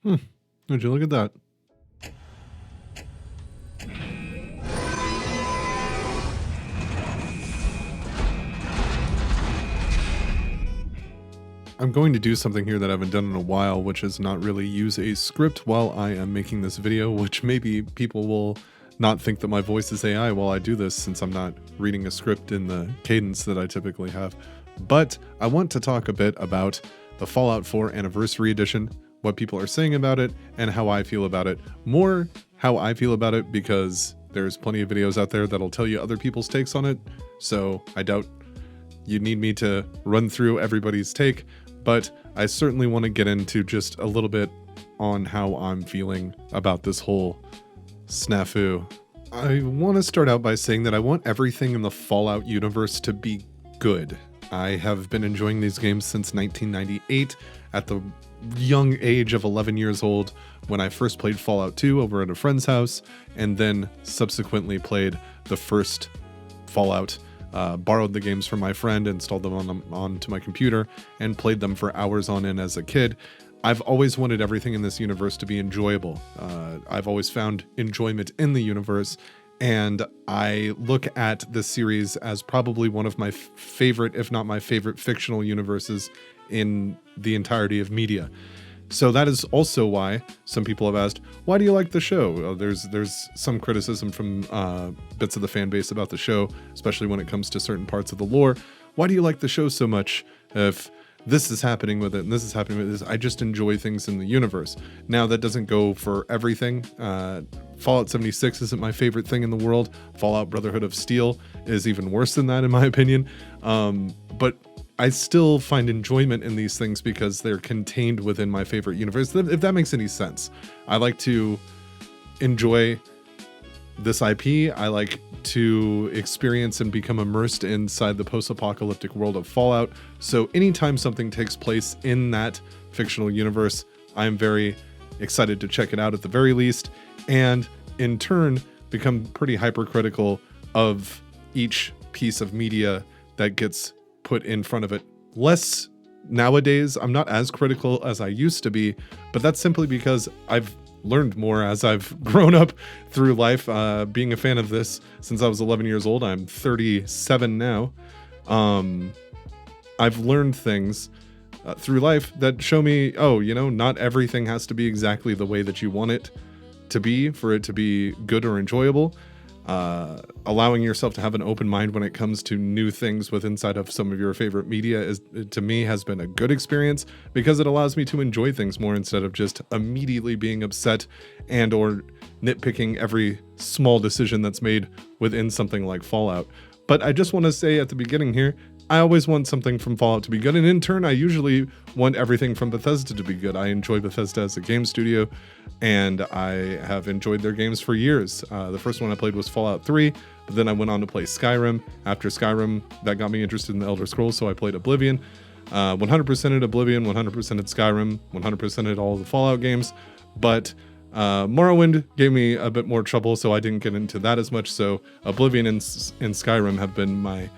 Would you look at that? I'm going to do something here that I haven't done in a while, which is not really use a script while I am making this video, which maybe people will not think that my voice is AI while I do this, since I'm not reading a script in the cadence that I typically have. But I want to talk a bit about the Fallout 4 Anniversary Edition, what people are saying about it, and how I feel about it. More how I feel about it, because there's plenty of videos out there that'll tell you other people's takes on it, so I doubt you need me to run through everybody's take. But I certainly want to get into just a little bit on how I'm feeling about this whole snafu. I want to start out by saying that I want everything in the Fallout universe to be good. I have been enjoying these games since 1998 at the young age of 11 years old, when I first played Fallout 2 over at a friend's house, and then subsequently played the first Fallout. Borrowed the games from my friend, installed them onto my computer, and played them for hours on end as a kid. I've always wanted everything in this universe to be enjoyable. I've always found enjoyment in the universe, and I look at this series as probably one of my favorite, if not my favorite, fictional universes in the entirety of media. So that is also why some people have asked, why do you like the show? There's some criticism from bits of the fan base about the show, especially when it comes to certain parts of the lore. Why do you like the show so much if this is happening with it and this is happening with this? I just enjoy things in the universe. Now, that doesn't go for everything. Fallout 76 isn't my favorite thing in the world. Fallout Brotherhood of Steel is even worse than that, in my opinion. But I still find enjoyment in these things because they're contained within my favorite universe, if that makes any sense. I like to enjoy this IP. I like to experience and become immersed inside the post-apocalyptic world of Fallout. So anytime something takes place in that fictional universe, I'm very excited to check it out at the very least, and in turn become pretty hypercritical of each piece of media that gets put in front of it. Less nowadays. I'm not as critical as I used to be, but that's simply because I've learned more as I've grown up through life, being a fan of this since I was 11 years old. I'm 37 now. I've learned things through life that show me, not everything has to be exactly the way that you want it to be for it to be good or enjoyable. Allowing yourself to have an open mind when it comes to new things with inside of some of your favorite media to me has been a good experience, because it allows me to enjoy things more instead of just immediately being upset and or nitpicking every small decision that's made within something like Fallout. But I just want to say at the beginning here, I always want something from Fallout to be good, and in turn, I usually want everything from Bethesda to be good. I enjoy Bethesda as a game studio, and I have enjoyed their games for years. The first one I played was Fallout 3, but then I went on to play Skyrim. After Skyrim, that got me interested in the Elder Scrolls, so I played Oblivion. 100% at Oblivion, 100% at Skyrim, 100% at all the Fallout games, but Morrowind gave me a bit more trouble, so I didn't get into that as much, so Oblivion and Skyrim have been my,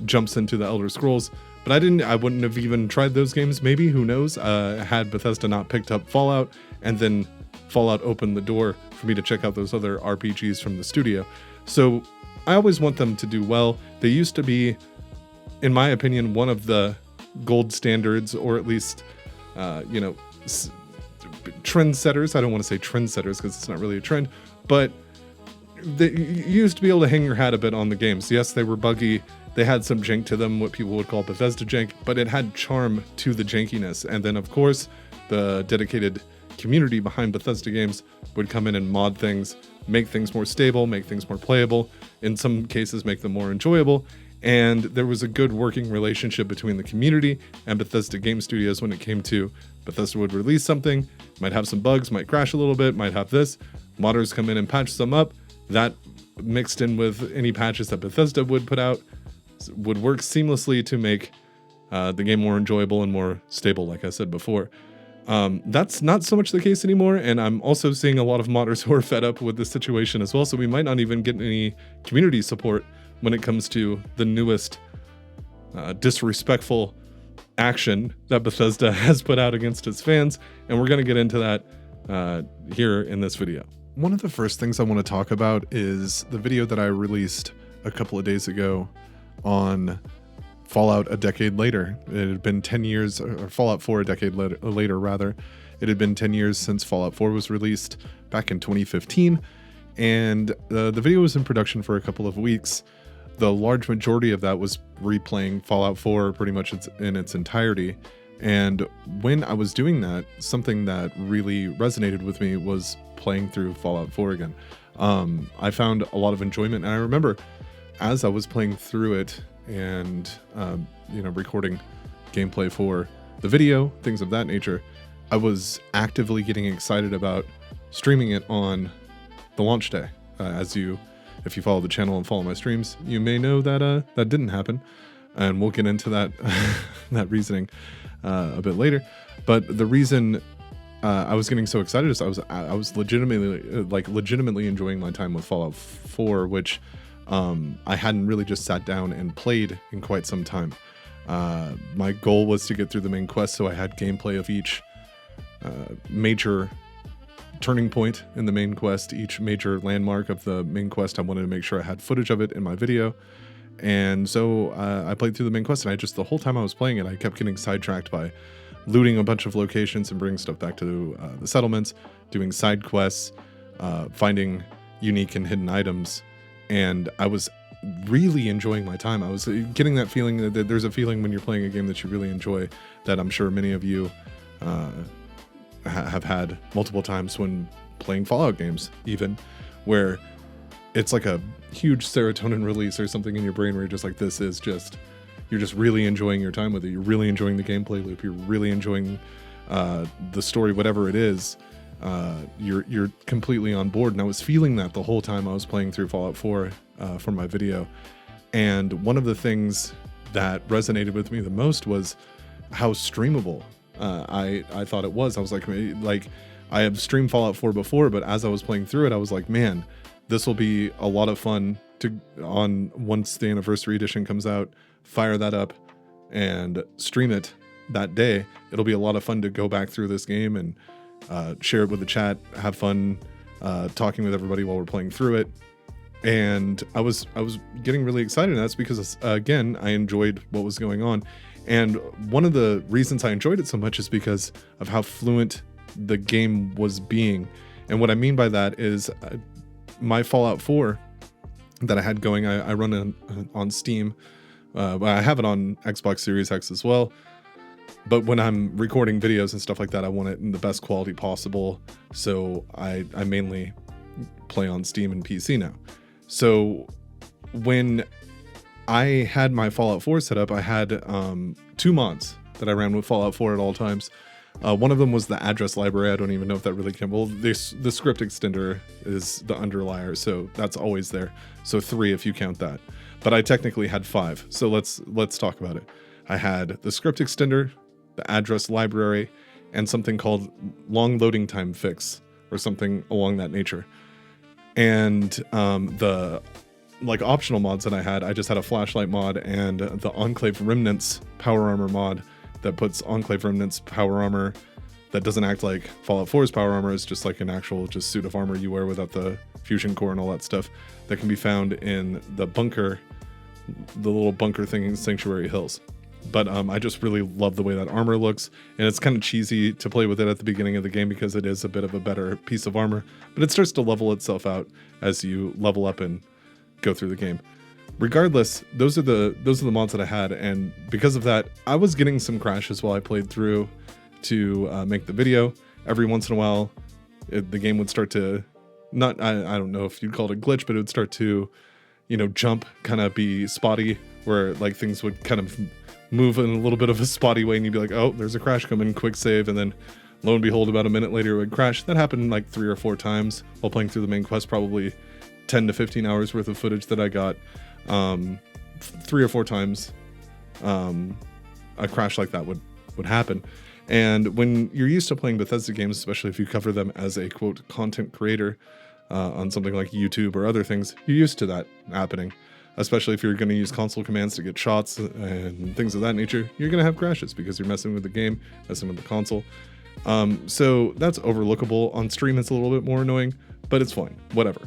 jumps into the Elder Scrolls, but I wouldn't have even tried those games, maybe, who knows, had Bethesda not picked up Fallout, and then Fallout opened the door for me to check out those other RPGs from the studio. So I always want them to do well. They used to be, in my opinion, one of the gold standards, or at least, trendsetters. I don't want to say trendsetters because it's not really a trend, but you used to be able to hang your hat a bit on the games. Yes, they were buggy. They had some jank to them, what people would call Bethesda jank, but it had charm to the jankiness. And then, of course, the dedicated community behind Bethesda games would come in and mod things, make things more stable, make things more playable, in some cases make them more enjoyable. And there was a good working relationship between the community and Bethesda Game Studios when it came to Bethesda would release something, might have some bugs, might crash a little bit, might have this. Modders come in and patch some up. That mixed in with any patches that Bethesda would put out would work seamlessly to make the game more enjoyable and more stable, like I said before. That's not so much the case anymore, and I'm also seeing a lot of modders who are fed up with this situation as well, so we might not even get any community support when it comes to the newest disrespectful action that Bethesda has put out against its fans, and we're going to get into that here in this video. One of the first things I want to talk about is the video that I released a couple of days ago on Fallout a decade later. It had been 10 years, or Fallout 4 a decade later rather. It had been 10 years since Fallout 4 was released back in 2015, and the video was in production for a couple of weeks. The large majority of that was replaying Fallout 4 pretty much in its entirety. And when I was doing that, something that really resonated with me was playing through Fallout 4 again. I found a lot of enjoyment, and I remember as I was playing through it and recording gameplay for the video, things of that nature, I was actively getting excited about streaming it on the launch day. If you follow the channel and follow my streams, you may know that that didn't happen, and we'll get into that that reasoning a bit later. But the reason I was getting so excited is I was legitimately enjoying my time with Fallout 4, which I hadn't really just sat down and played in quite some time. My goal was to get through the main quest, so I had gameplay of each major turning point in the main quest, each major landmark of the main quest. I wanted to make sure I had footage of it in my video. And so I played through the main quest, and the whole time I was playing it, I kept getting sidetracked by looting a bunch of locations and bringing stuff back to the settlements, doing side quests, finding unique and hidden items. And I was really enjoying my time. I was getting that feeling that there's a feeling when you're playing a game that you really enjoy that I'm sure many of you have had multiple times when playing Fallout games, even, where it's like a huge serotonin release or something in your brain where you're just like, you're just really enjoying your time with it. You're really enjoying the gameplay loop. You're really enjoying the story, whatever it is. You're completely on board. And I was feeling that the whole time I was playing through Fallout 4 for my video. And one of the things that resonated with me the most was how streamable I thought it was. I was like I have streamed Fallout 4 before, but as I was playing through it, I was like, man, this will be a lot of fun once the anniversary edition comes out, fire that up and stream it that day. It'll be a lot of fun to go back through this game and share it with the chat, have fun talking with everybody while we're playing through it. And I was getting really excited, and that's because again, I enjoyed what was going on. And one of the reasons I enjoyed it so much is because of how fluent the game was being. And what I mean by that is my Fallout 4 that I had going, I run it on Steam. I have it on Xbox Series X as well. But when I'm recording videos and stuff like that, I want it in the best quality possible. So I mainly play on Steam and PC now. So when I had my Fallout 4 set up, I had 2 mods that I ran with Fallout 4 at all times. One of them was the address library. I don't even know if that really came. Well, the script extender is the underlier, so that's always there. So 3 if you count that. But I technically had 5. So let's talk about it. I had the script extender, the address library, and something called long loading time fix, or something along that nature. And the optional mods that I just had a flashlight mod and the Enclave Remnants power armor mod that puts Enclave Remnants power armor that doesn't act like Fallout 4's power armor. It's just like an actual suit of armor you wear without the fusion core and all that stuff, that can be found in the little bunker thing in Sanctuary Hills. But I just really love the way that armor looks, and it's kind of cheesy to play with it at the beginning of the game because it is a bit of a better piece of armor, but it starts to level itself out as you level up and go through the game. Regardless, those are the mods that I had, and because of that, I was getting some crashes while I played through to make the video. Every once in a while, the game would start to I don't know if you'd call it a glitch, but it would start to, jump, kind of be spotty, where things would kind of move in a little bit of a spotty way, and you'd be like, oh, there's a crash coming, quick save, and then lo and behold, about a minute later it would crash. That happened 3 or 4 times while playing through the main quest, probably 10 to 15 hours worth of footage that I got. 3 or 4 times a crash like that would happen. And when you're used to playing Bethesda games, especially if you cover them as a quote content creator on something like YouTube or other things, you're used to that happening. especially if you're going to use console commands to get shots and things of that nature, you're going to have crashes because you're messing with the game, messing with the console. So that's overlookable. On stream, it's a little bit more annoying, but it's fine, whatever.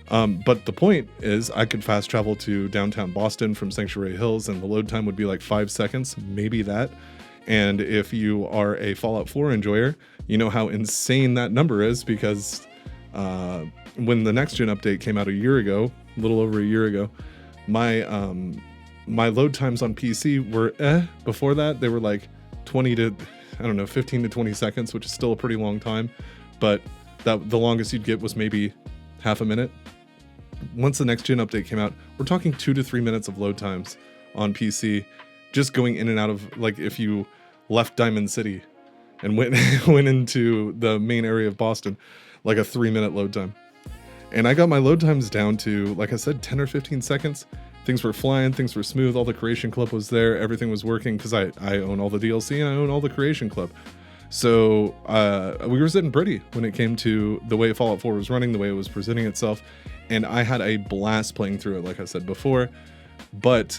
But the point is I could fast travel to downtown Boston from Sanctuary Hills, and the load time would be like 5 seconds, maybe that. And if you are a Fallout 4 enjoyer, you know how insane that number is, because when the next gen update came out a little over a year ago, my load times on PC were before that they were like 20 to, I don't know, 15 to 20 seconds, which is still a pretty long time, but that the longest you'd get was maybe half a minute. Once the next gen update came out, we're talking 2 to 3 minutes of load times on PC, just going in and out of, like, if you left Diamond City and went into the main area of Boston, like a 3-minute load time. And I got my load times down to, like I said, 10 or 15 seconds. Things were flying, things were smooth, all the Creation Club was there, everything was working, because I own all the DLC and I own all the Creation Club. So we were sitting pretty when it came to the way Fallout 4 was running, the way it was presenting itself, and I had a blast playing through it, like I said before. But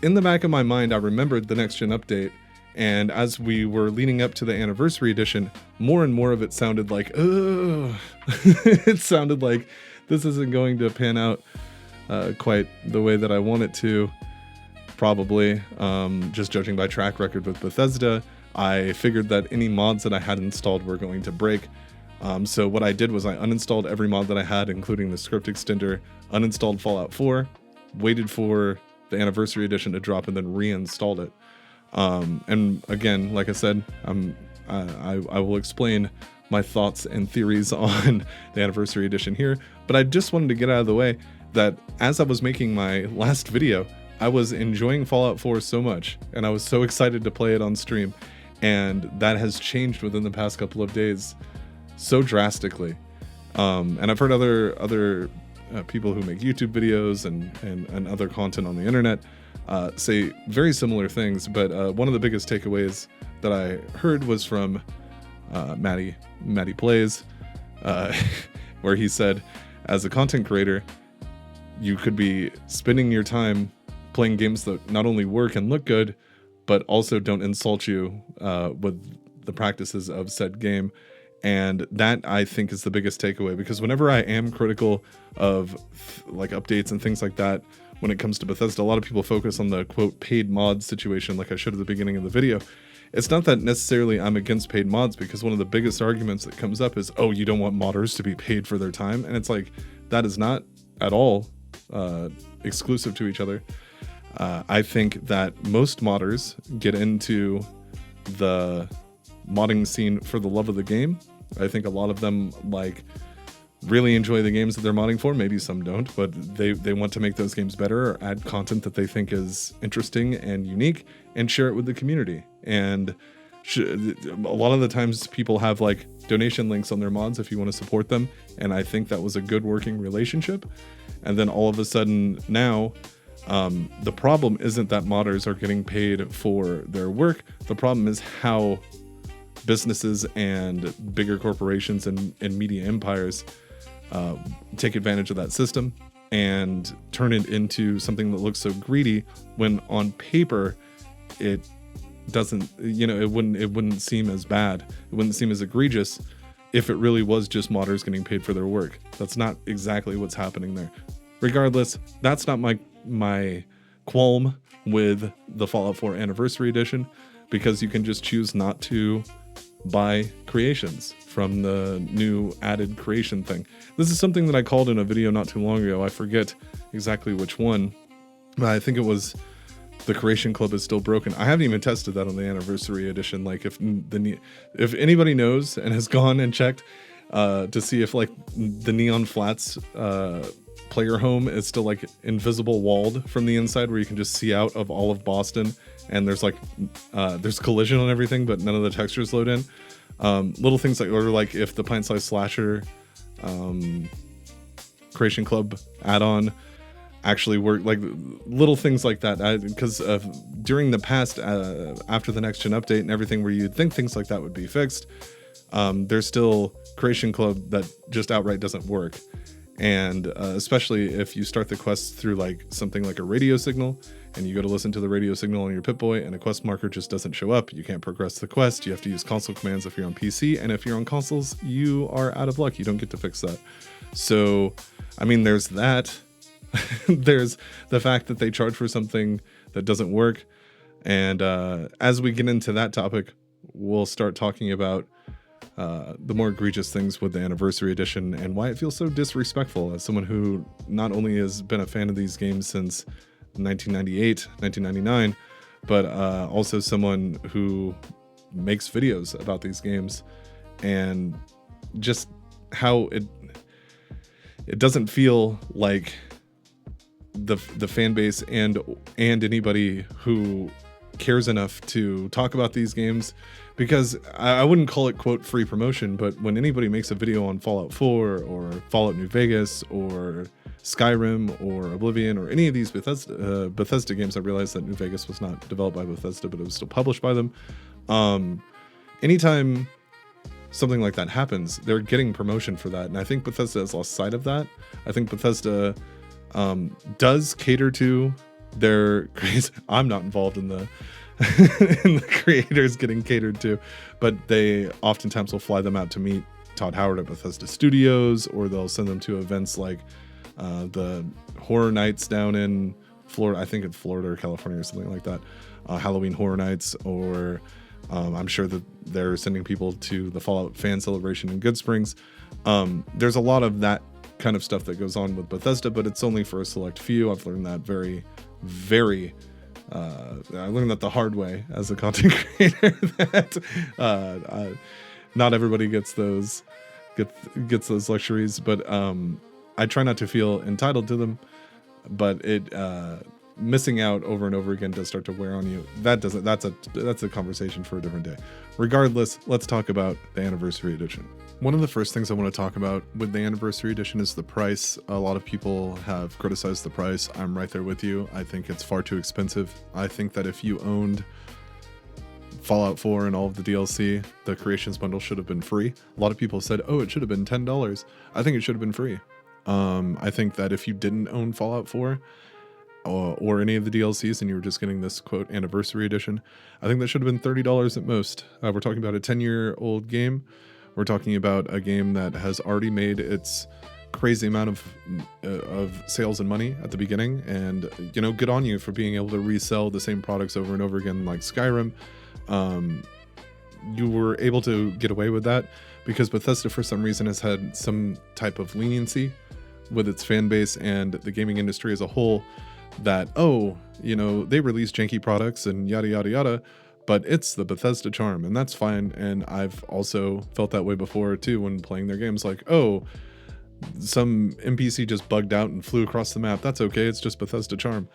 in the back of my mind, I remembered the next gen update, and as we were leading up to the anniversary edition, more and more of it sounded like, ugh. It sounded like this isn't going to pan out quite the way that I want it to, probably, just judging by track record with Bethesda. I figured that any mods that I had installed were going to break. So what I did was I uninstalled every mod that I had, including the script extender, uninstalled Fallout 4, waited for the anniversary edition to drop, and then reinstalled it. And again, like I said, I will explain my thoughts and theories on the anniversary edition here, but I just wanted to get out of the way that as I was making my last video, I was enjoying Fallout 4 so much, and I was so excited to play it on stream, and that has changed within the past couple of days so drastically. And I've heard other people who make YouTube videos and other content on the internet say very similar things, but one of the biggest takeaways that I heard was from Matty Plays, where he said, as a content creator, you could be spending your time playing games that not only work and look good, but also don't insult you with the practices of said game. And that, I think, is the biggest takeaway, because whenever I am critical of like updates and things like that, when it comes to Bethesda, a lot of people focus on the quote paid mod situation, like I showed at the beginning of the video. It's not that necessarily I'm against paid mods, because one of the biggest arguments that comes up is, oh, you don't want modders to be paid for their time. And it's like, that is not at all exclusive to each other. I think that most modders get into the modding scene for the love of the game. I think a lot of them like really enjoy the games that they're modding for. Maybe some don't, but they want to make those games better or add content that they think is interesting and unique and share it with the community. And a lot of the times people have like donation links on their mods if you want to support them. And I think that was a good working relationship. And then all of a sudden now, the problem isn't that modders are getting paid for their work. The problem is how businesses and bigger corporations and media empires take advantage of that system and turn it into something that looks so greedy, when on paper it doesn't, it wouldn't seem as bad. It wouldn't seem as egregious if it really was just modders getting paid for their work. That's not exactly what's happening there. Regardless, that's not my qualm with the Fallout 4 Anniversary Edition, because you can just choose not to buy creations from the new added creation thing. This is something that I called in a video not too long ago. I forget exactly which one, but I think it was the Creation Club is still broken. I haven't even tested that on the Anniversary Edition. Like if anybody knows and has gone and checked to see if like the Neon Flats player home is still like invisible walled from the inside, where you can just see out of all of Boston, and there's like there's collision on everything, but none of the textures load in. Little things like, or like if the Pint Size Slasher Creation Club add-on actually work, like little things like that, because during the past, after the next gen update and everything, where you'd think things like that would be fixed, there's still Creation Club that just outright doesn't work. And especially if you start the quest through like something like a radio signal, and you go to listen to the radio signal on your Pip-Boy and a quest marker just doesn't show up, you can't progress the quest. You have to use console commands if you're on PC, and if you're on consoles, you are out of luck. You don't get to fix that. So, I mean, there's that. There's the fact that they charge for something that doesn't work. And as we get into that topic, we'll start talking about the more egregious things with the Anniversary Edition and why it feels so disrespectful as someone who not only has been a fan of these games since 1998, 1999, but also someone who makes videos about these games, and just how it doesn't feel like the fan base and anybody who cares enough to talk about these games, because I wouldn't call it quote free promotion, but when anybody makes a video on Fallout 4 or Fallout New Vegas or Skyrim or Oblivion or any of these Bethesda games, I realized that New Vegas was not developed by Bethesda, but it was still published by them. Anytime something like that happens, they're getting promotion for that, and I think Bethesda has lost sight of that. I think Bethesda does cater to their I'm not involved in the in the creators getting catered to, but they oftentimes will fly them out to meet Todd Howard at Bethesda Studios, or they'll send them to events like the Horror Nights down in Florida, I think in Florida or California or something like that, Halloween Horror Nights, or I'm sure that they're sending people to the Fallout fan celebration in Good Springs. There's a lot of that kind of stuff that goes on with Bethesda, but it's only for a select few. I've learned that I learned that the hard way as a content creator, that not everybody gets those luxuries, but I try not to feel entitled to them, but missing out over and over again does start to wear on you. That's a conversation for a different day. Regardless, let's talk about the Anniversary Edition. One of the first things I want to talk about with the Anniversary Edition is the price. A lot of people have criticized the price. I'm right there with you. I think it's far too expensive. I think that if you owned Fallout 4 and all of the DLC, the Creations Bundle should have been free. A lot of people said, oh, it should have been $10. I think it should have been free. I think that if you didn't own Fallout 4 or any of the DLCs and you were just getting this quote Anniversary Edition, I think that should have been $30 at most. We're talking about a 10-year-old game. We're talking about a game that has already made its crazy amount of sales and money at the beginning, and good on you for being able to resell the same products over and over again, like Skyrim. You were able to get away with that because Bethesda, for some reason, has had some type of leniency with its fan base and the gaming industry as a whole, that they release janky products and yada yada yada, but it's the Bethesda charm, and that's fine. And I've also felt that way before too when playing their games, like, oh, some NPC just bugged out and flew across the map. That's okay, it's just Bethesda charm.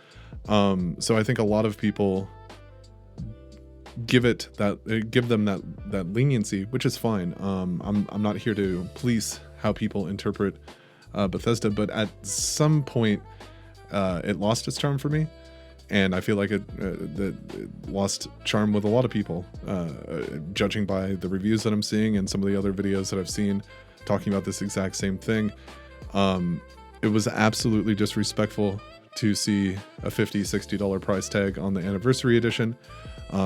So I think a lot of people give them that leniency, which is fine. I'm not here to police how people interpret Bethesda, but at some point it lost its charm for me. And I feel like it lost charm with a lot of people, judging by the reviews that I'm seeing and some of the other videos that I've seen talking about this exact same thing. It was absolutely disrespectful to see a $50, $60 price tag on the Anniversary Edition.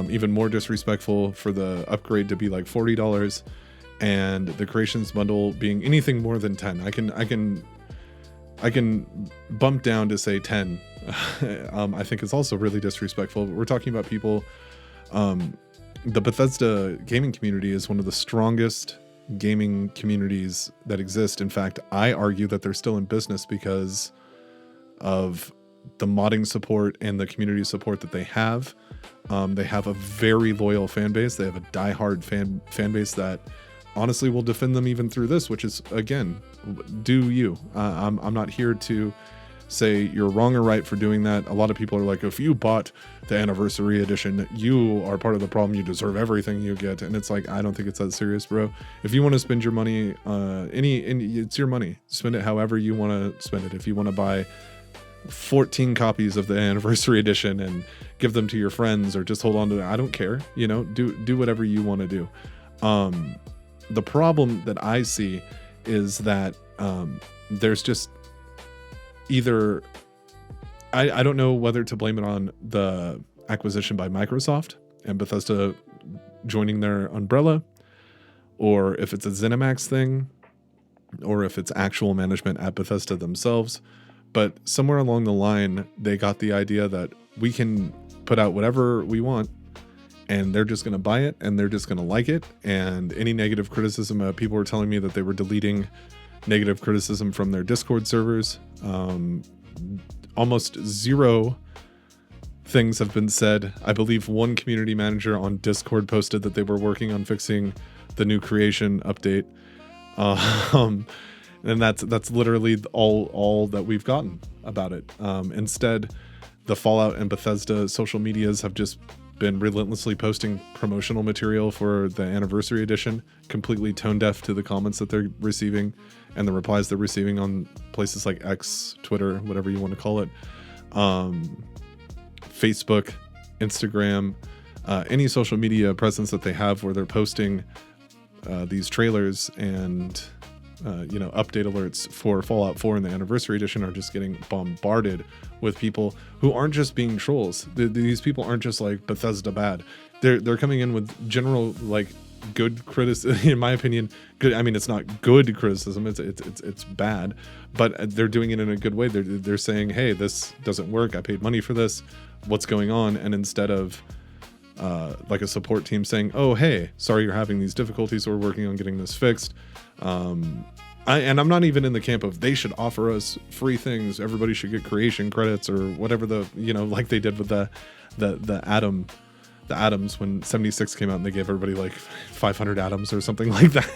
Even more disrespectful for the upgrade to be like $40, and the Creations Bundle being anything more than $10. I can bump down to say 10. I think it's also really disrespectful. We're talking about people. The Bethesda gaming community is one of the strongest gaming communities that exist. In fact, I argue that they're still in business because of the modding support and the community support that they have. They have a very loyal fan base. They have a diehard fan base that honestly will defend them even through this, which is, again, do you. I'm not here to say you're wrong or right for doing that. A lot of people are like, if you bought the Anniversary Edition, you are part of the problem. You deserve everything you get. And it's like, I don't think it's that serious, bro. If you want to spend your money, it's your money. Spend it however you want to spend it. If you want to buy 14 copies of the Anniversary Edition and give them to your friends, or just hold on to them, I don't care. Do whatever you want to do. The problem that I see is that there's just either I don't know whether to blame it on the acquisition by Microsoft and Bethesda joining their umbrella, or if it's a ZeniMax thing, or if it's actual management at Bethesda themselves. But somewhere along the line, they got the idea that we can put out whatever we want and they're just going to buy it and they're just going to like it. And any negative criticism, people were telling me that they were deleting negative criticism from their Discord servers. Almost zero things have been said. I believe one community manager on Discord posted that they were working on fixing the new creation update. And that's literally all that we've gotten about it. Instead, the Fallout and Bethesda social medias have just been relentlessly posting promotional material for the anniversary edition, completely tone deaf to the comments that they're receiving and the replies they're receiving on places like X, Twitter, whatever you want to call it, Facebook, Instagram, any social media presence that they have where they're posting these trailers and update alerts for Fallout 4 and the anniversary edition are just getting bombarded with people who aren't just being trolls. These people aren't just like Bethesda bad. They're coming in with general like good criticism. In my opinion, good. I mean, it's not good criticism. It's bad, but they're doing it in a good way. They're saying, hey, this doesn't work. I paid money for this. What's going on? And instead of like a support team saying, oh, hey, sorry you're having these difficulties. We're working on getting this fixed. I'm not even in the camp of they should offer us free things. Everybody should get creation credits or whatever like they did with the atoms when 76 came out and they gave everybody like 500 atoms or something like that.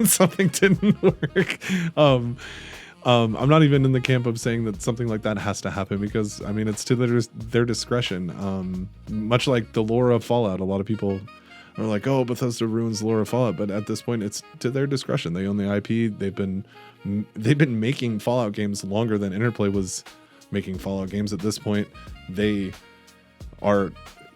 Something didn't work. I'm not even in the camp of saying that something like that has to happen because I mean it's to their discretion. Much like the lore of Fallout, a lot of people are like, oh, Bethesda ruins the lore of Fallout, but at this point it's to their discretion. They own the IP. They've been making Fallout games longer than Interplay was making Fallout games. At this point, they are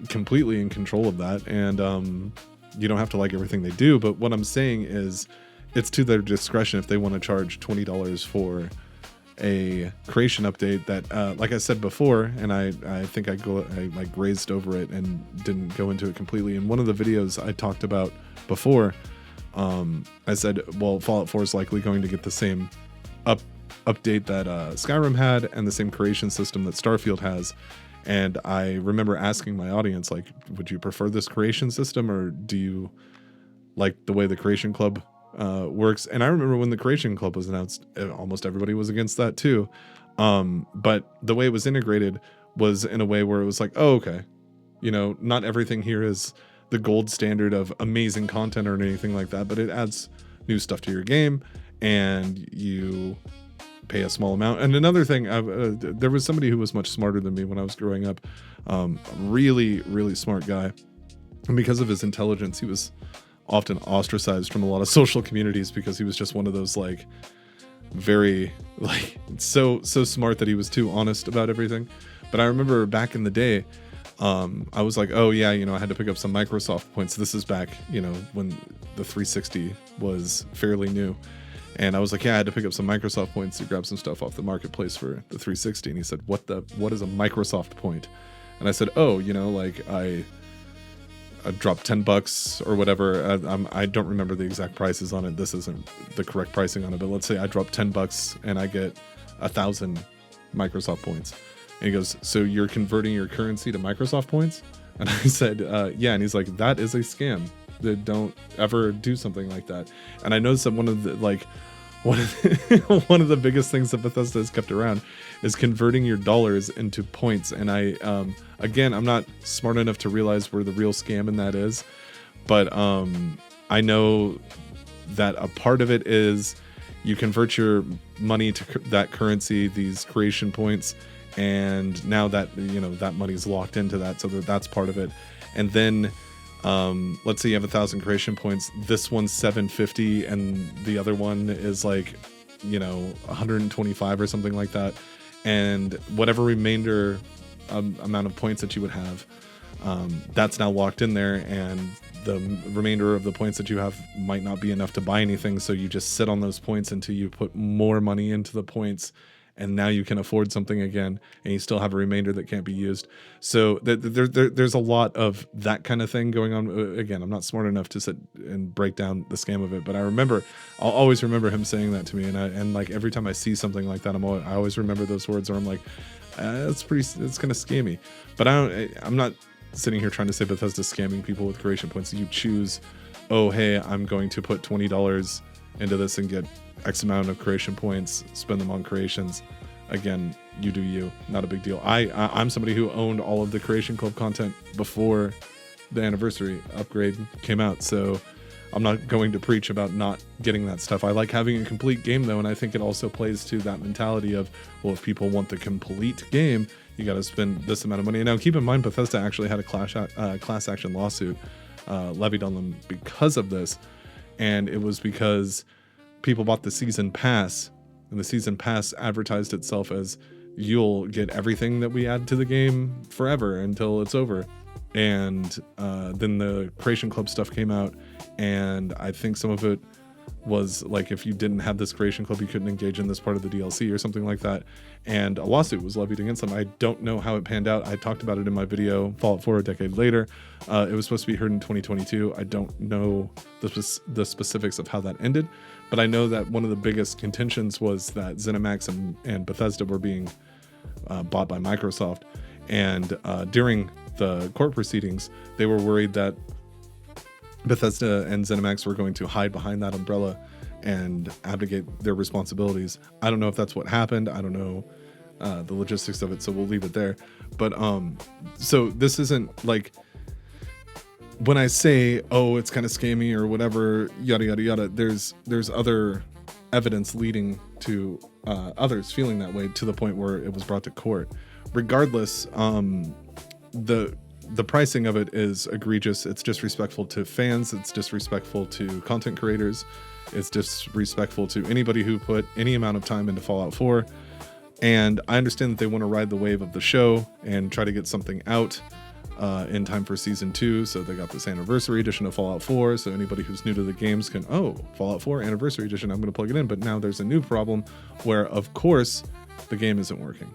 completely in control of that, and you don't have to like everything they do. But what I'm saying is it's to their discretion if they want to charge $20 for a creation update that like I said before, and I think I like grazed over it and didn't go into it completely. In one of the videos I talked about before, I said, well, Fallout 4 is likely going to get the same update that Skyrim had and the same creation system that Starfield has. And I remember asking my audience, like, would you prefer this creation system or do you like the way the Creation Club works? And I remember when the Creation Club was announced, almost everybody was against that too. But the way it was integrated was in a way where it was like, oh, okay, not everything here is the gold standard of amazing content or anything like that, but it adds new stuff to your game and you pay a small amount. And another thing, there was somebody who was much smarter than me when I was growing up, really, really smart guy. And because of his intelligence, he was often ostracized from a lot of social communities because he was just one of those like very like so smart that he was too honest about everything. But I remember back in the day, I was like, oh yeah, I had to pick up some Microsoft points. This is back, when the 360 was fairly new. And I was like, yeah, I had to pick up some Microsoft points to grab some stuff off the marketplace for the 360. And he said, what is a Microsoft point? And I said, oh, like I dropped $10 or whatever. I don't remember the exact prices on it. This isn't the correct pricing on it, but let's say I drop $10 and I get 1,000 Microsoft points. And he goes, so you're converting your currency to Microsoft points? And I said, yeah. And he's like, that is a scam. Don't ever do something like that. And I noticed that one of the biggest things that Bethesda has kept around is converting your dollars into points. And again, I'm not smart enough to realize where the real scam in that is, but I know that a part of it is you convert your money to that currency, these creation points, and now that that money's locked into that, so that's part of it. And then let's say you have 1,000 creation points. This one's 750, and the other one is like 125 or something like that. And whatever remainder amount of points that you would have, that's now locked in there, and the remainder of the points that you have might not be enough to buy anything. So you just sit on those points until you put more money into the points, and now you can afford something again, and you still have a remainder that can't be used. So there's a lot of that kind of thing going on. Again, I'm not smart enough to sit and break down the scam of it, but I'll always remember him saying that to me, and like every time I see something like that, I always remember those words, where I'm like, it's kind of scammy. But I'm not sitting here trying to say Bethesda's scamming people with creation points. You choose, oh hey, I'm going to put $20 into this and get X amount of creation points, spend them on creations. Again, you do you, not a big deal. I'm somebody who owned all of the Creation Club content before the anniversary upgrade came out, so I'm not going to preach about not getting that stuff. I like having a complete game though, and I think it also plays to that mentality of, well, if people want the complete game, you got to spend this amount of money. And now keep in mind, Bethesda actually had a class action lawsuit levied on them because of this, and it was because people bought the season pass, and the season pass advertised itself as, you'll get everything that we add to the game forever until it's over. And then the Creation Club stuff came out, and I think some of it was like, if you didn't have this Creation Club, you couldn't engage in this part of the DLC or something like that, and a lawsuit was levied against them. I don't know how it panned out. I talked about it in my video, Fallout 4 a decade later. It was supposed to be heard in 2022. I don't know the specifics of how that ended, but I know that one of the biggest contentions was that ZeniMax and Bethesda were being bought by Microsoft, and during the court proceedings, they were worried that Bethesda and ZeniMax were going to hide behind that umbrella and abdicate their responsibilities. I don't know if that's what happened. I don't know the logistics of it, so we'll leave it there. But so this isn't like, when I say, oh, it's kind of scammy or whatever, yada yada yada, there's other evidence leading to others feeling that way, to the point where it was brought to court. Regardless, the pricing of it is egregious. It's disrespectful to fans. It's disrespectful to content creators. It's disrespectful to anybody who put any amount of time into Fallout 4. And I understand that they want to ride the wave of the show and try to get something out in time for season 2. So they got this anniversary edition of Fallout 4. So anybody who's new to the games can, oh, Fallout 4 anniversary edition, I'm going to plug it in. But now there's a new problem where, of course, the game isn't working.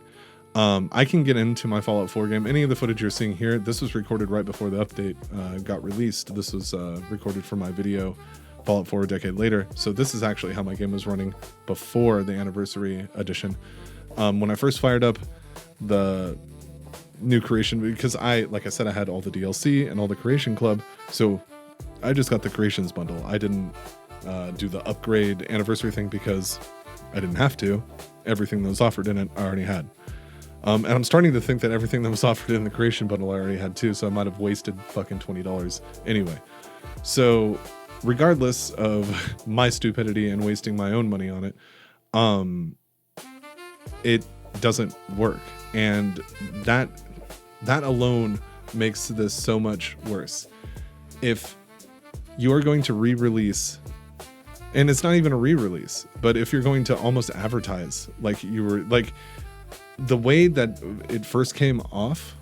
I can get into my Fallout 4 game. Any of the footage you're seeing here, this was recorded right before the update got released. This was recorded for my video, Fallout 4 a decade later. So this is actually how my game was running before the anniversary edition. When I first fired up the new creation, because like I said, I had all the DLC and all the Creation Club, so I just got the Creations bundle. I didn't do the upgrade anniversary thing because I didn't have to. Everything that was offered in it I already had. And I'm starting to think that everything that was offered in the Creation bundle I already had too, so I might have wasted fucking $20 anyway. So regardless of my stupidity and wasting my own money on it, it doesn't work, and that alone makes this so much worse. If you're going to re-release, and it's not even a re-release, but if you're going to almost advertise like you were, like, the way that it first came off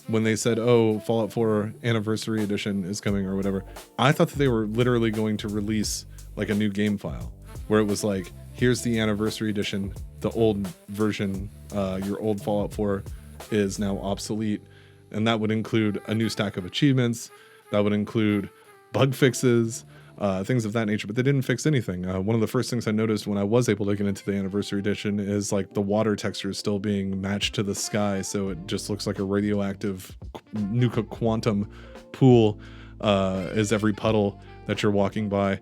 when they said, oh, Fallout 4 anniversary edition is coming or whatever, I thought that they were literally going to release like a new game file where it was like, here's the anniversary edition, the old version, your old Fallout 4 is now obsolete, and that would include a new stack of achievements, that would include bug fixes, things of that nature, but they didn't fix anything. One of the first things I noticed when I was able to get into the anniversary edition is like the water texture is still being matched to the sky, so it just looks like a radioactive nuka quantum pool is every puddle that you're walking by.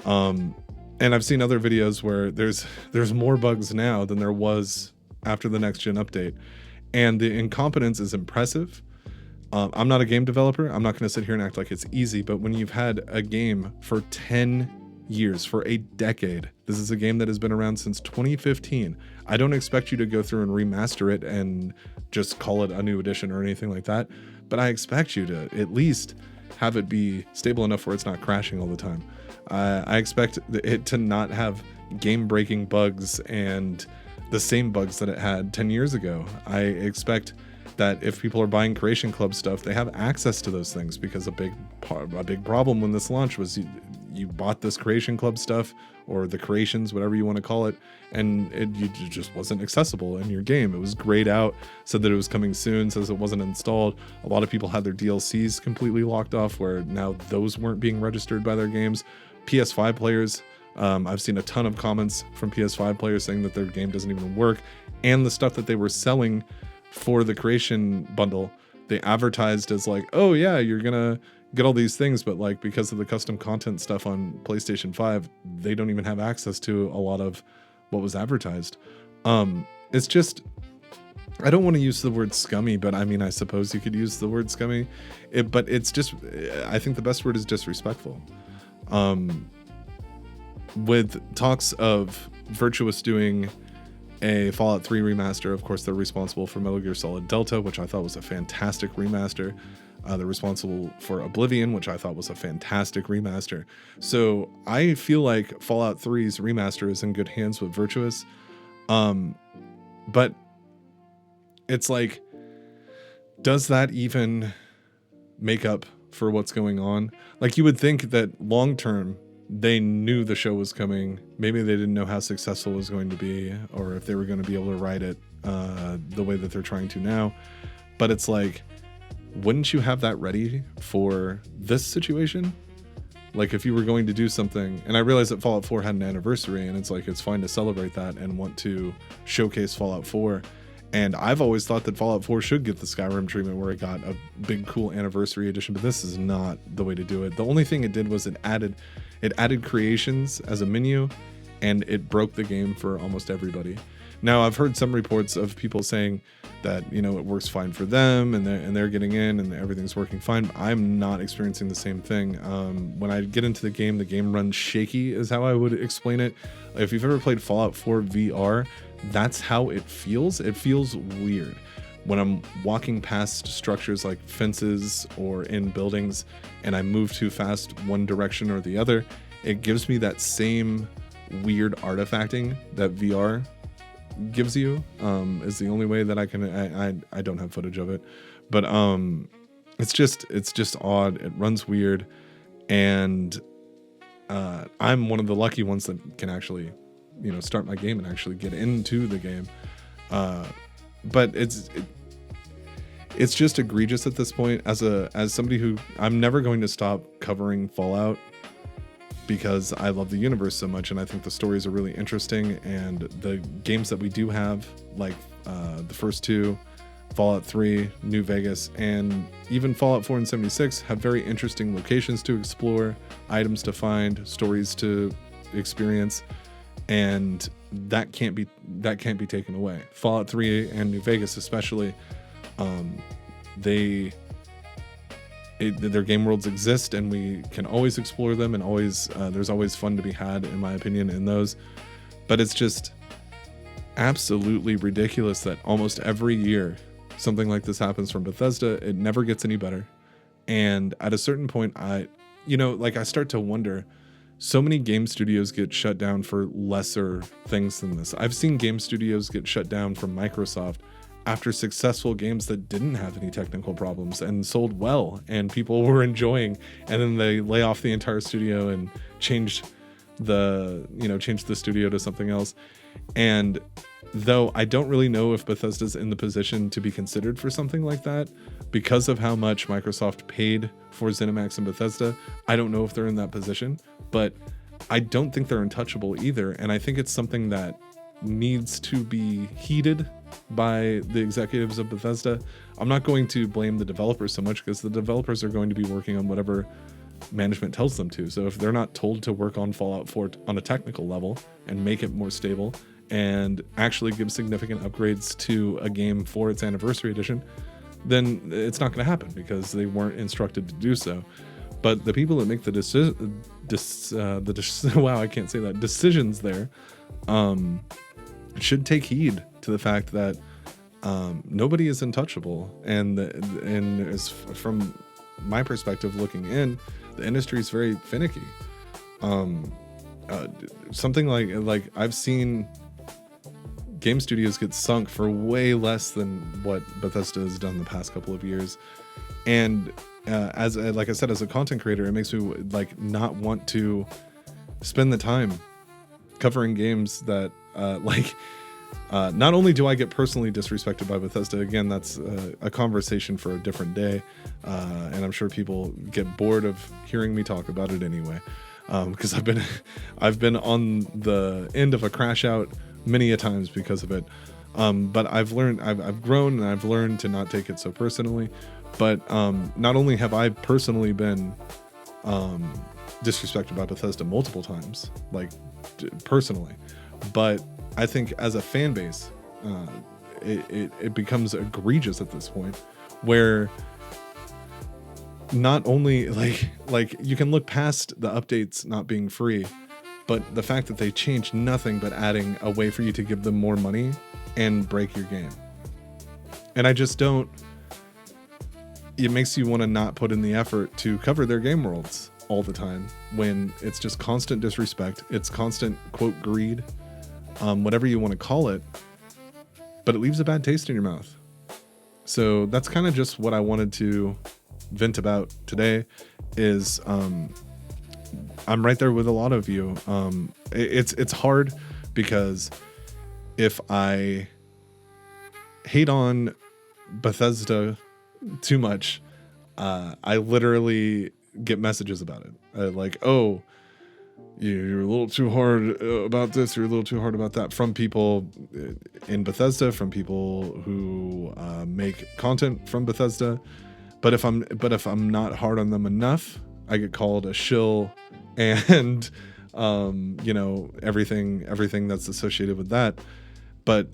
And I've seen other videos where there's more bugs now than there was after the next gen update, and the incompetence is impressive. I'm not a game developer. I'm not going to sit here and act like it's easy, but when you've had a game for 10 years, for a decade, this is a game that has been around since 2015. I don't expect you to go through and remaster it and just call it a new edition or anything like that, but I expect you to at least have it be stable enough where it's not crashing all the time. I expect it to not have game-breaking bugs and the same bugs that it had 10 years ago. I expect that if people are buying Creation Club stuff, they have access to those things, because a big problem when this launched was you bought this Creation Club stuff, or the creations, whatever you want to call it, and it just wasn't accessible in your game. It was grayed out, said that it was coming soon, says it wasn't installed. A lot of people had their DLCs completely locked off, where now those weren't being registered by their games. PS5 players, I've seen a ton of comments from PS5 players saying that their game doesn't even work, and the stuff that they were selling for the creation bundle, they advertised as like, oh yeah, you're gonna get all these things, but like because of the custom content stuff on PlayStation 5, they don't even have access to a lot of what was advertised. It's just, I don't want to use the word scummy, but I mean, I suppose you could use the word scummy, but it's just, I think the best word is disrespectful. With talks of Virtuous doing a Fallout 3 remaster, of course, they're responsible for Metal Gear Solid Delta, which I thought was a fantastic remaster. They're responsible for Oblivion, which I thought was a fantastic remaster. So I feel like Fallout 3's remaster is in good hands with Virtuous. But it's like, does that even make up for what's going on? Like, you would think that long term, they knew the show was coming. Maybe they didn't know how successful it was going to be, or if they were going to be able to write it the way that they're trying to now. But it's like, wouldn't you have that ready for this situation? Like, if you were going to do something, and I realize that Fallout 4 had an anniversary, and it's like, it's fine to celebrate that and want to showcase Fallout 4. And I've always thought that Fallout 4 should get the Skyrim treatment, where it got a big, cool anniversary edition, but this is not the way to do it. The only thing it did was it added creations as a menu, and it broke the game for almost everybody. Now, I've heard some reports of people saying that, you know, it works fine for them, and they're getting in and everything's working fine. I'm not experiencing the same thing. When I get into the game runs shaky, is how I would explain it. If you've ever played Fallout 4 VR, that's how it feels. It feels weird when I'm walking past structures like fences or in buildings, and I move too fast one direction or the other. It gives me that same weird artifacting that VR gives you. Is the only way that I can. I don't have footage of it, but it's just odd. It runs weird, and I'm one of the lucky ones that can actually, you know, start my game and actually get into the game. But it's just egregious at this point. As somebody who, I'm never going to stop covering Fallout, because I love the universe so much, and I think the stories are really interesting, and the games that we do have, like the first two, Fallout 3, New Vegas, and even Fallout 4 and 76, have very interesting locations to explore, items to find, stories to experience, and that can't be taken away. Fallout 3 and New Vegas especially, their game worlds exist, and we can always explore them, and always there's always fun to be had, in my opinion, in those. But it's just absolutely ridiculous that almost every year something like this happens from Bethesda. It never gets any better, and at a certain point, I start to wonder, so many game studios get shut down for lesser things than this. I've seen game studios get shut down from Microsoft after successful games that didn't have any technical problems and sold well and people were enjoying, and then they lay off the entire studio and change the studio to something else. And though I don't really know if Bethesda's in the position to be considered for something like that, because of how much Microsoft paid for ZeniMax and Bethesda, I don't know if they're in that position, but I don't think they're untouchable either. And I think it's something that needs to be heeded by the executives of Bethesda. I'm not going to blame the developers so much, because the developers are going to be working on whatever management tells them to. So if they're not told to work on Fallout 4 on a technical level and make it more stable and actually give significant upgrades to a game for its anniversary edition, then it's not going to happen, because they weren't instructed to do so. But the people that make the decisions there should take heed to the fact that nobody is untouchable, and as from my perspective looking in, the industry is very finicky. Something like I've seen game studios get sunk for way less than what Bethesda has done the past couple of years, And like I said, as a content creator, it makes me like not want to spend the time covering games that not only do I get personally disrespected by Bethesda, again, that's a conversation for a different day, and I'm sure people get bored of hearing me talk about it anyway, because I've been on the end of a crash out many a times because of it. But I've grown, and I've learned to not take it so personally. But not only have I personally been disrespected by Bethesda multiple times, like personally, but I think as a fan base, it becomes egregious at this point, where not only like you can look past the updates not being free, but the fact that they changed nothing but adding a way for you to give them more money and break your game. And I just don't. It makes you want to not put in the effort to cover their game worlds all the time, when it's just constant disrespect. It's constant, quote, greed, whatever you want to call it, but it leaves a bad taste in your mouth. So that's kind of just what I wanted to vent about today. Is I'm right there with a lot of you. It's hard, because if I hate on Bethesda too much, I literally get messages about it, like, oh, you're a little too hard about this, you're a little too hard about that, from people in Bethesda, from people who make content from Bethesda. But if I'm not hard on them enough, I get called a shill, and everything that's associated with that. But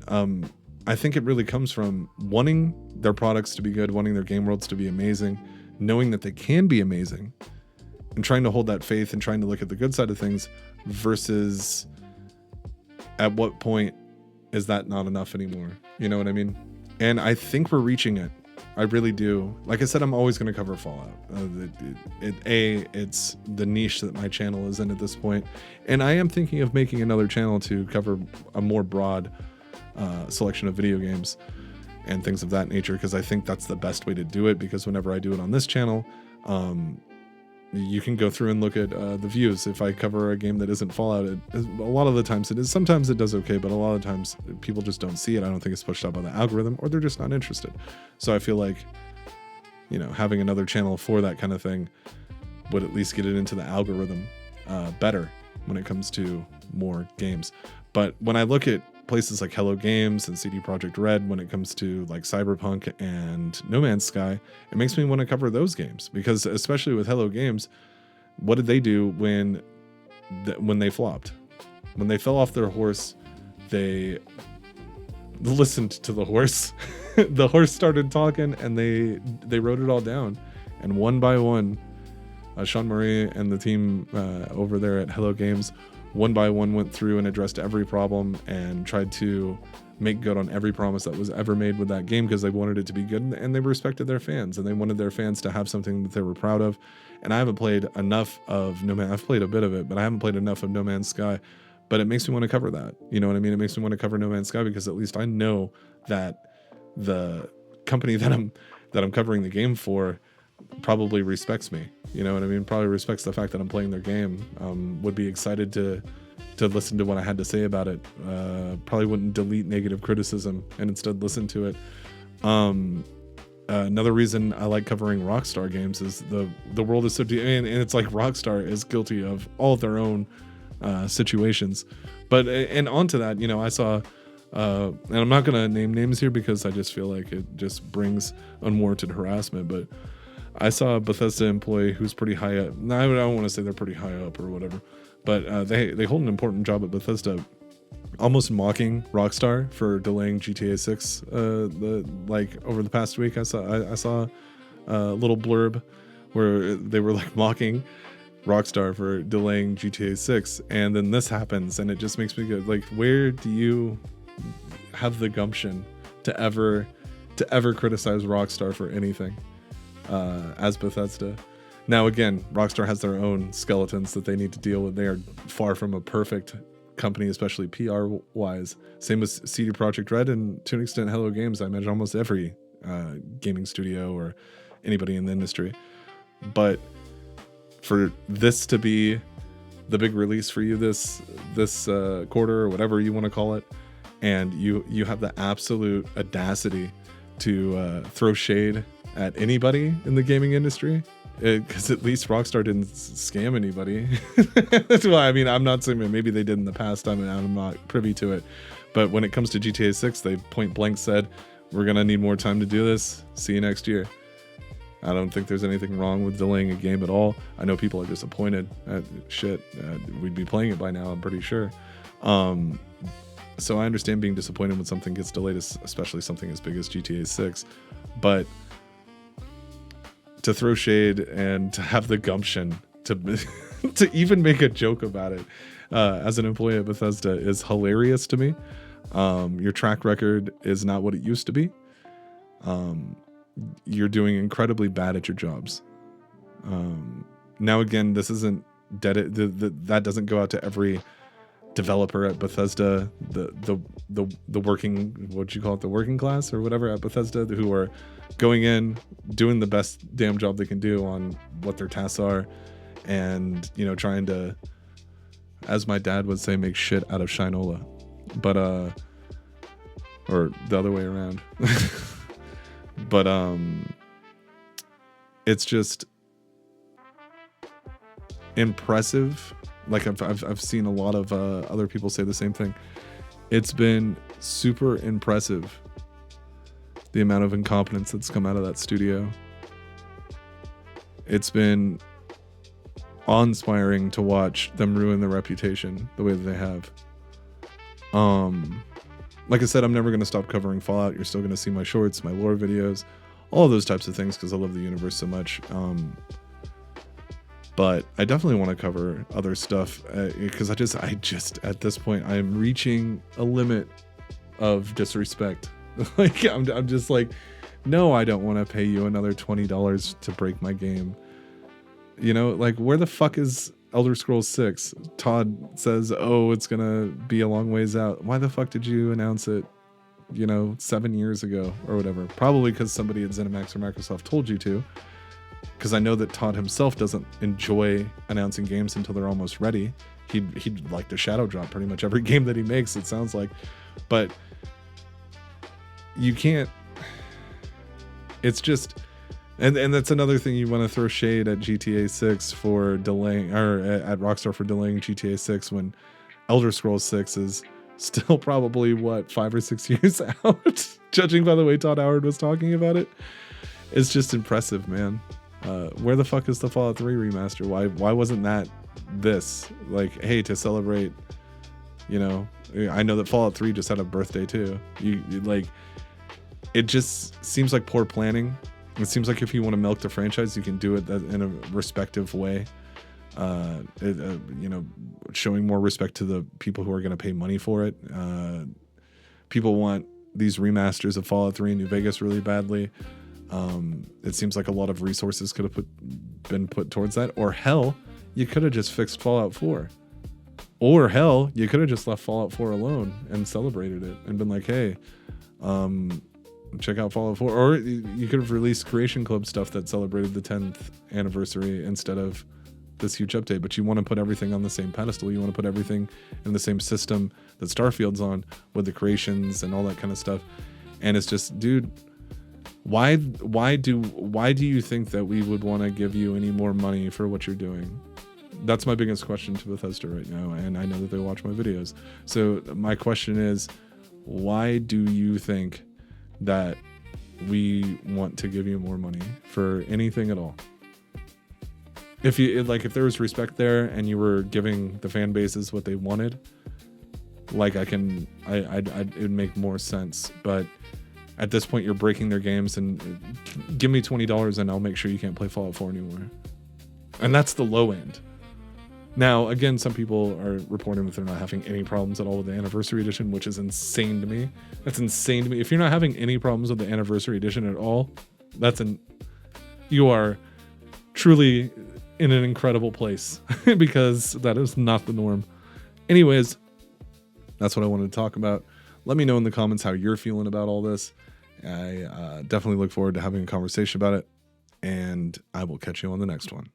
I think it really comes from wanting their products to be good, wanting their game worlds to be amazing, knowing that they can be amazing, and trying to hold that faith and trying to look at the good side of things, versus at what point is that not enough anymore? You know what I mean? And I think we're reaching it. I really do. Like I said, I'm always going to cover Fallout. It's the niche that my channel is in at this point. And I am thinking of making another channel to cover a more broad selection of video games and things of that nature, because I think that's the best way to do it. Because whenever I do it on this channel, you can go through and look at the views. If I cover a game that isn't Fallout, a lot of the times it is. Sometimes it does okay, but a lot of times people just don't see it. I don't think it's pushed out by the algorithm, or they're just not interested. So I feel like, having another channel for that kind of thing would at least get it into the algorithm better when it comes to more games. But when I look at places like Hello Games and CD Projekt Red, when it comes to like Cyberpunk and No Man's Sky, it makes me want to cover those games, because especially with Hello Games, what did they do when they flopped? When they fell off their horse, they listened to the horse. The horse started talking, and they wrote it all down, and one by one, Sean Murray and the team over there at Hello Games, one by one went through and addressed every problem and tried to make good on every promise that was ever made with that game, because they wanted it to be good, and they respected their fans, and they wanted their fans to have something that they were proud of. And I haven't played enough of I've played a bit of it, but I haven't played enough of No Man's Sky. But it makes me want to cover that. You know what I mean? It makes me want to cover No Man's Sky, because at least I know that the company that I'm covering the game for probably respects me. You know what I mean? Probably respects the fact that I'm playing their game. Would be excited to listen to what I had to say about it. Probably wouldn't delete negative criticism and instead listen to it. Another reason I like covering Rockstar games is the world is so deep, and it's like Rockstar is guilty of all of their own situations. But and onto that, I saw, and I'm not gonna name names here because I just feel like it just brings unwarranted harassment, but I saw a Bethesda employee who's pretty high up. I don't want to say they're pretty high up or whatever, but they hold an important job at Bethesda, almost mocking Rockstar for delaying GTA 6. Over the past week, I saw a little blurb where they were like mocking Rockstar for delaying GTA 6, and then this happens, and it just makes me go like, where do you have the gumption to ever criticize Rockstar for anything as Bethesda? Now again, Rockstar has their own skeletons that they need to deal with. They are far from a perfect company, especially PR wise. Same with CD Projekt Red, and to an extent Hello Games. I imagine almost every gaming studio or anybody in the industry. But for this to be the big release for you this quarter, or whatever you want to call it, and you have the absolute audacity to throw shade at anybody in the gaming industry, because at least Rockstar didn't scam anybody. That's why, I mean, I'm not saying maybe they did in the past. I'm not privy to it, but when it comes to GTA 6, they point blank said, we're gonna need more time to do this. See you next year. I don't think there's anything wrong with delaying a game at all. I know people are disappointed. We'd be playing it by now, I'm pretty sure. So I understand being disappointed when something gets delayed, especially something as big as GTA 6. But to throw shade and to have the gumption to to even make a joke about it as an employee at Bethesda is hilarious to me. Your track record is not what it used to be. You're doing incredibly bad at your jobs. Now again, this isn't that doesn't go out to every developer at Bethesda, the working, what'd you call it, the working class or whatever at Bethesda, who are going in, doing the best damn job they can do on what their tasks are, and trying to, as my dad would say, make shit out of Shinola. But or the other way around. But it's just impressive. Like I've seen a lot of other people say the same thing. It's been super impressive, the amount of incompetence that's come out of that studio. It's been awe-inspiring to watch them ruin their reputation the way that they have. Like I said, I'm never going to stop covering Fallout. You're still going to see my shorts, my lore videos, all those types of things, because I love the universe so much. But I definitely want to cover other stuff, because I just at this point, I'm reaching a limit of disrespect. Like I'm just like, no, I don't want to pay you another $20 to break my game. Like, where the fuck is Elder Scrolls 6? Todd says, oh, it's gonna be a long ways out. Why the fuck did you announce it 7 years ago or whatever? Probably because somebody at ZeniMax or Microsoft told you to, because I know that Todd himself doesn't enjoy announcing games until they're almost ready. He'd like to shadow drop pretty much every game that he makes, it sounds like. But you can't, it's just, and that's another thing, you want to throw shade at GTA 6 for delaying, or at Rockstar for delaying GTA 6 when Elder Scrolls 6 is still probably 5 or 6 years out, judging by the way Todd Howard was talking about it. It's just impressive, man. Where the fuck is the Fallout 3 remaster? Why wasn't that this? Like, hey, to celebrate, I know that Fallout 3 just had a birthday too. You like, it just seems like poor planning. It seems like if you want to milk the franchise, you can do it in a respective way. Showing more respect to the people who are going to pay money for it. People want these remasters of Fallout 3 in New Vegas really badly. It seems like a lot of resources could have been put towards that. Or hell, you could have just fixed Fallout 4. Or hell, you could have just left Fallout 4 alone and celebrated it and been like, hey, check out Fallout 4. Or you could have released Creation Club stuff that celebrated the 10th anniversary instead of this huge update. But you want to put everything on the same pedestal. You want to put everything in the same system that Starfield's on, with the creations and all that kind of stuff. And it's just, dude, why do you think that we would want to give you any more money for what you're doing? That's my biggest question to Bethesda right now, and I know that they watch my videos. So my question is, why do you think that we want to give you more money for anything at all? If there was respect there and you were giving the fan bases what they wanted, like it would make more sense. But at this point, you're breaking their games, and give me $20 and I'll make sure you can't play Fallout 4 anymore. And that's the low end. Now, again, some people are reporting that they're not having any problems at all with the Anniversary Edition, which is insane to me. That's insane to me. If you're not having any problems with the Anniversary Edition at all, you are truly in an incredible place, because that is not the norm. Anyways, that's what I wanted to talk about. Let me know in the comments how you're feeling about all this. I definitely look forward to having a conversation about it. and I will catch you on the next one.